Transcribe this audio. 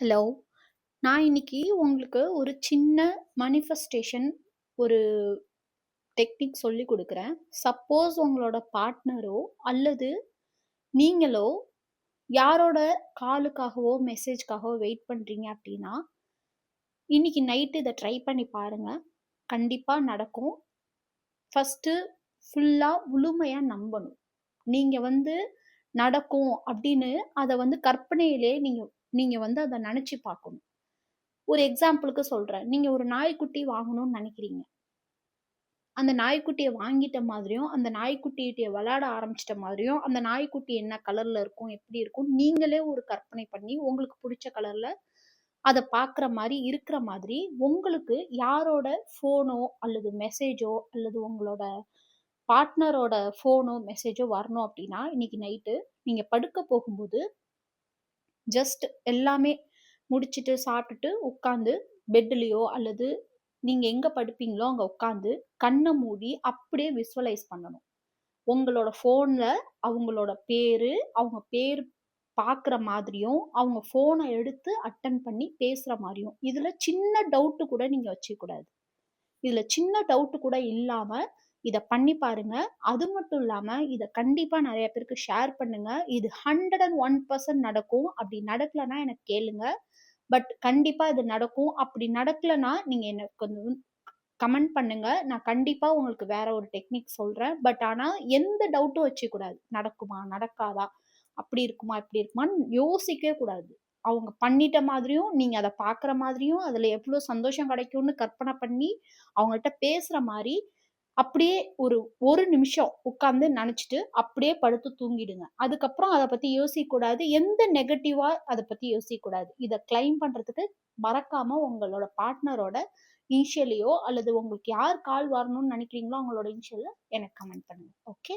Hello. நான் இன்னைக்கு உங்களுக்கு ஒரு சின்ன மேனிஃபெஸ்டேஷன் ஒரு டெக்னிக் சொல்லிக் குடுக்குறேன். சப்போஸ் உங்களோட பார்ட்னரோ அல்லது நீங்களோ யாரோட காலுக்காகவோ, மெசேஜ்க்காகவோ வெயிட் பண்றீங்க அப்டின்னா, இன்னைக்கு நைட் இத ட்ரை பண்ணி பாருங்க. கண்டிப்பா நடக்கும். ஃபர்ஸ்ட்டு ஃபுல்லா முழுமையா நம்பணும். நீங்க நடக்கும் அப்டின்னு அத கற்பனையிலே நீங்க நீங்க அத நெனச்சு பார்க்கணும். ஒரு எக்ஸாம்பிளுக்கு சொல்றேன். நீங்க ஒரு நாய்க்குட்டி வாங்கணும்னு நெனைக்கிறீங்க. அந்த நாய்க்குட்டிய வாங்கிட்ட மாதிரியும், அந்த நாய்க்குட்டிட்ட விளையாட ஆரம்பிச்சிட்ட மாதிரியும், அந்த நாய்க்குட்டி என்ன கலர்ல இருக்கும், எப்படி இருக்கும், நீங்களே ஒரு கற்பனை பண்ணி, உங்களுக்கு புடிச்ச கலர்ல அத பார்க்குற மாரி, இருக்கிற மாதிரி, உங்களுக்கு யாரோட ஃபோனோ அல்லது மெசேஜோ அல்லது உங்களோட பார்ட்னரோட ஃபோனோ, மெசேஜோ வரணும் அப்படின்னா, இன்னைக்கு நைட்டு நீங்க படுக்க போகும்போது ஜஸ்ட் எல்லாமே முடிச்சுட்டு, சாப்பிட்டுட்டு உட்காந்து பெட்லயோ அல்லது நீங்க எங்க படுப்பீங்களோ அங்க உட்காந்து, கண்ண மூடி அப்படியே விசுவலைஸ் பண்ணணும். உங்களோட ஃபோன்ல அவங்களோட பேரு, அவங்க பேர் பார்க்குற மாதிரியும், அவங்க ஃபோன எடுத்து அட்டெண்ட் பண்ணி பேசுற மாரியும். இதுல சின்ன டவுட் கூட நீங்க வச்சுக்கக்கூடாது. இதுல சின்ன டவுட் கூட இல்லாம, இத பண்ணி பாருங்க. அது மட்டும் இல்லாம, இத கண்டிப்பா நெறைய பேருக்கு ஷேர் பண்ணுங்க. இது 101% நடக்கும். அப்படி நடக்கலன்னா எனக்கு கேளுங்க. பட் கண்டிப்பா இது நடக்கும். அப்படி நடக்கலன்னா, நீங்க எனக்கு கொஞ்சம் கமெண்ட் பண்ணுங்க. நான் கண்டிப்பா உங்களுக்கு வேற ஒரு டெக்னிக் சொல்றேன். பட் ஆனா எந்த டவுட்டும் வச்சுக்கக்கூடாது. நடக்குமா? நடக்காதா? அப்படி இருக்குமா? இப்படி இருக்குமான்னு யோசிக்கவே கூடாது. அவங்க பண்ணிட்ட மாதிரியும், நீங்க அத பார்க்குற மாதிரியும், அதுல எவ்ளோ சந்தோஷம் கிடைக்கும்னு கற்பனை பண்ணி, அவங்கள்ட்ட பேசுற மாரி, அப்படியே ஒரு 1 நிமிஷம் உட்கார்ந்து நெனச்சுட்டு, அப்படியே படுத்து தூங்கிடுங்க. அதுக்கப்புறம் அத பத்தி யோசிக்கக்கூடாது. எந்த நெகட்டிவா அத பத்தி யோசிக்கக்கூடாது. இத கிளைம் பண்றதுக்கு மறக்காம உங்களோட பார்ட்னரோட இனிஷியலையோ அல்லது உங்களுக்கு யார் கால் வரணும்னு நெனைக்கிறீங்களோ, அவங்களோட இனிஷியல எனக்கு கமெண்ட் பண்ணுங்க. ஓகே.